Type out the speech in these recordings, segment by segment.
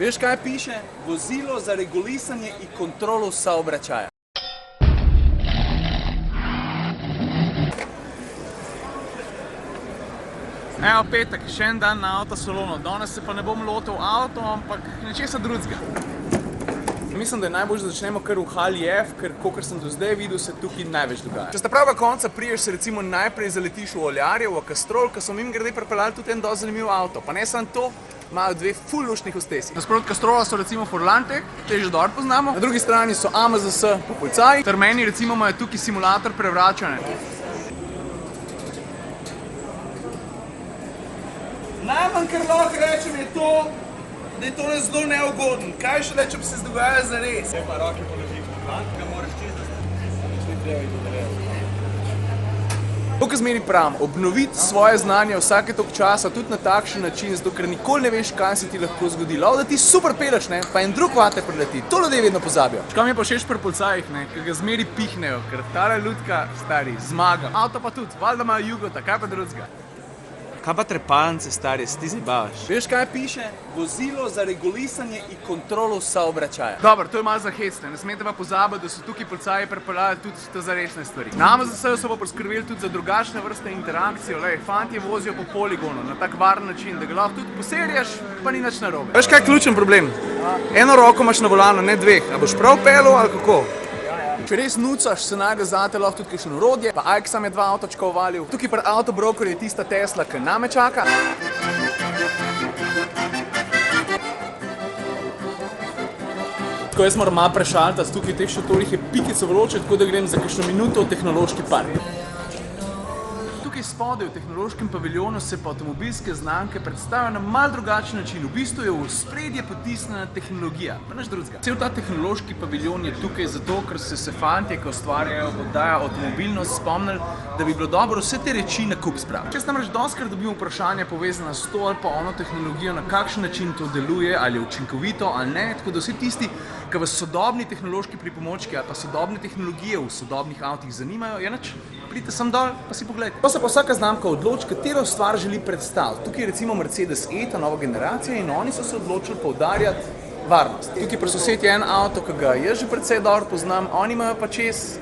Veš, kaj piše? Vozilo za regulisanje in kontrolo saobraćaja. Evo, petek, še en dan na avtosalonu. Danes se pa ne bom lotil avto, ampak nečesa drugega. Mislim, da je najbolj, da začnemo kar v hali F, ker kakor sem do zdaj videl, se tukaj največ dogaja. Če sta pravega konca priješ, se recimo najprej zaletiš v Oljarje, v Kastrol, ker so mimogrede pripeljali tudi en dosti zanimiv avto. Pa ne samo to, imajo dve ful luštni hostesi. Nasprot Kastrola so recimo Forlante, te že dobro poznamo. Na drugi strani so AMZS po policaji. Termeni recimo imajo tukaj simulator prevračanja. Najmanj, kar lahko rečem, je to, da je to zelo neugoden. Kaj šele, če bi se dogajalo zares? Zdaj pa roke položi v plan, ga moraš čistiti. To, kar zmeri pravim, obnoviti svoje znanje vsake toliko časa, tudi na takšen način, zato ker nikoli ne veš, kaj se ti lahko zgodi. Lahko, da ti super peleš, ne, pa en drug vate prileti. To ljudje vedno pozabijo. Škaj mi je pa všeč pri policajih, ne, ker ga zmeri pihnejo, ker tale ljudka, stari, zmaga. Avto pa tudi, valjda imajo Jugota, kaj pa drugega. Kaj pa trepalnice, stari, se ti zabavaš? Veš, kaj piše? Vozilo za regulisanje in kontrolo saobraćaja. Dobro, to je malo za hecne, ne smete pa pozabiti, da so tukaj policaji pripeljali tudi te zaresne stvari. Na AMZS so pa poskrbeli tudi za drugačne vrste interakcije. Lej, fantje vozijo po poligonu na tak varen način, da ga lahko tudi poserjaš, pa ni nič narobe. Veš, kaj je ključen problem? Eno roko imaš na volanu, ne dveh. A boš prav pelil ali kako? Če res nucaš, se najde zate lahko tudi kakšno orodje, pa Ajksam je 2 avtočka uvalil. Tukaj pri Autobroker je tista Tesla, ki name čaka. Tako jaz moram malo prešaltati, tukaj teh šotorih je pikico vroče, tako da grem za kakšno minuto v tehnološki park. Tukaj spodaj v tehnološkem paviljonu se pa avtomobilske znamke predstavljajo na mal drugačen način. V bistvu je v ospredje potisnjena tehnologija, pa nič drugega. Cel ta tehnološki paviljon je tukaj zato, ker so se fantje, ki ustvarjajo oddajo avtomobilnost, spomnili, da bi bilo dobro vse te reči na kup spraviti. Jaz namreč dostikrat dobim vprašanja povezana s to ali pa ono tehnologijo, na kakšen način to deluje, ali je učinkovito ali ne, tako da vsi tisti, ki vas sodobni tehnološki pripomočki ali pa sodobne tehnologije v sodobnih avtih zanimajo, je nič, pridite sem dol pa si pogledajte. Pa se pa vsaka znamka odloči, katero stvar želi predstaviti. Tukaj je recimo Mercedes E, ta nova generacija, in oni so se odločili poudarjati varnost. Tukaj pri sosedi je en avto, ki ga jaz že precej dobro poznam, oni imajo pa čez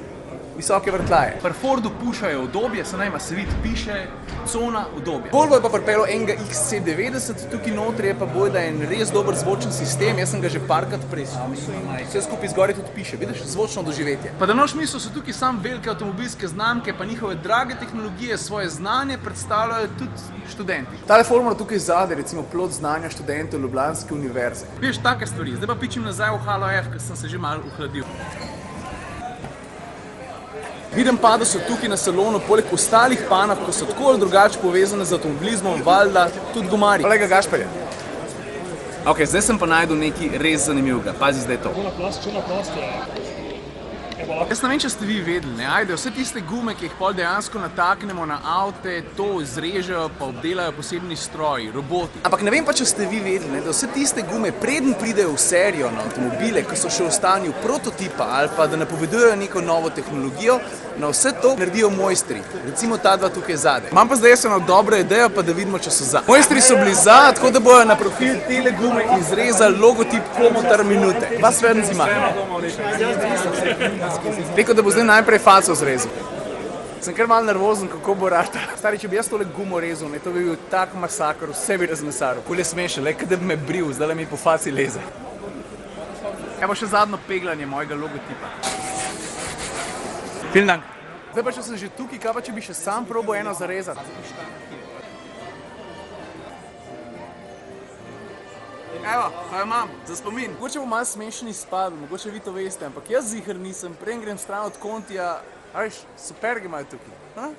visoke vrtljaje. Pri Fordu pušajo udobje, se najma se vidi, piše cona udobja. Volvo je pa pripeljal enega XC90, tukaj notri je pa bojda en res dober zvočen sistem, jaz sem ga že parkrat preizkusil in vse skupaj zgoraj tudi piše, vidiš, zvočno doživetje. Pa da noš misel so tukaj samo velike avtomobilske znamke, pa njihove drage tehnologije, svoje znanje predstavljajo tudi študenti. Tale formula tukaj zadaj, recimo plod znanja študentov Ljubljanske univerze. Veš, take stvari, zdaj pa pičim nazaj v halo F, ker sem se že malo ohladil. Vidim pa, da so tukaj na salonu poleg ostalih panog, ko so tako ali drugače povezane z avtomobilizmom, valjda tudi gumarji. Kolega Gašperja. Ok, zdaj sem pa najdel nekaj res zanimivega. Pazi zdaj to. Jaz ne vem, če ste vi vedeli, ne, ajde, vse tiste gume, ki jih pol dejansko nataknemo na avte, to izrežejo, pa obdelajo posebni stroji, roboti. Ampak ne vem pa, če ste vi vedeli, ne, da vse tiste gume, preden pridejo v serijo na avtomobile, ki so še v stanju prototipa ali pa da napovedujejo neko novo tehnologijo, na vse to naredijo mojstri. Recimo ta dva tukaj zadaj. Imam pa zdaj eno dobro idejo, pa da vidimo, če so za. Mojstri so bili za, tako da bojo na profil tele gume izrezali logotip Komotar minute. Pa svednic ima. Rekel, da bo zdaj najprej faco zrezal. Sem kar malo nervozen, kako bo rata. Stari, če bi jaz tole gumo rezal, ne, to bi bil tak masakr, vse bi razmesaril. Kul je smešen, le, da bi me bril, zdaj mi po faci leze. Evo še zadnjo peglanje mojega logotipa. Vielen Dank. Zdaj pa, če sem že tukaj, kaj pa, če bi še sam probal eno zarezati? Evo, kaj imam, za spomin. Mogoče bo malo smešen izpad, mogoče vi to veste, ampak jaz ziher nisem, prej grem stran od Kontija, a veš, super ga imajo tukaj. Ha?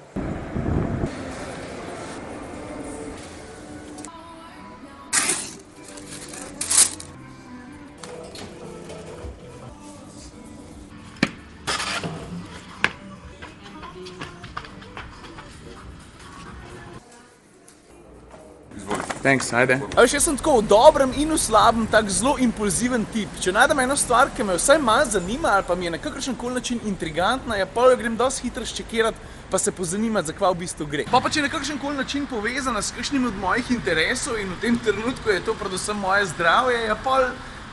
Izvolite. Thanks, ajde. A veš, jaz sem tako v dobrem in v slabem tak zelo impulziven tip. Če najdem eno stvar, ki me vsaj malo zanima ali pa mi je na kakršenkoli način intrigantna, ja pol jo grem dosti hitro ščekirati pa se pozanimati, za kva v bistvu gre. Pa če je na kakršenkoli način povezana s kakšnim od mojih interesov in v tem trenutku je to predvsem moje zdravje, ja pol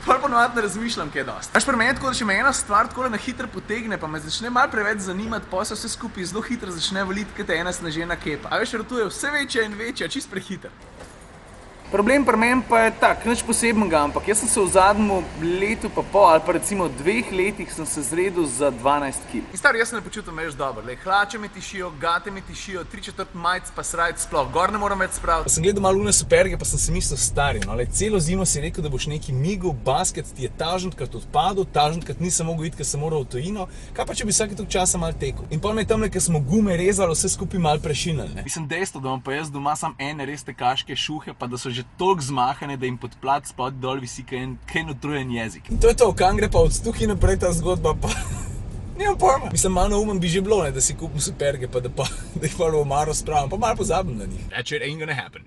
ponovadi ne razmišljam kaj dosti. Až pri meni tako, da če me ena stvar tako na hitro potegne, pa me začne malo preveč zanimati, pa se vse skupaj zelo hitro začne valiti, kot ena snežena kepa. A veš, rotuje vse večja in večja, čist prehiter. Problem pri meni pa je tak, nič posebnega, ampak jaz sem se v zadnjem letu pa pol ali pa recimo 2 letih sem se zredil za 12 kg. In stari, jaz se ne počutim več dobro. Hlače me tišijo, gate me tišijo, 3/4 majic pa srajc sploh gor ne moram več spraviti. Pa sem gledal malo Lune Superge, pa sem si mislil stari, no, celo zimo si rekel, da boš neki migel, basket ti je tažentkrat odpadel, tažentkrat nisem mogel iti, ker sem moral v tujino. Kaj pa če bi vsake toliko časa malo tekel? In pol me tamle, ker smo gume rezali, vse skupaj malo prešinili, ne. Mislim dejstvo, da imam pa jaz doma samo ene res tekaške šuhe, pa da so že toliko zmahane, da jim pod plat spod dol visi kaj utrujen jezik. In to je to, kam gre pa od tukaj naprej ta zgodba, pa nimam pojma. Mislim, malo naumen bi že bilo, ne, da si kupim Superge, pa da jih malo v omaro spravim, pa malo pozabim na njih. That shit ain't gonna happen.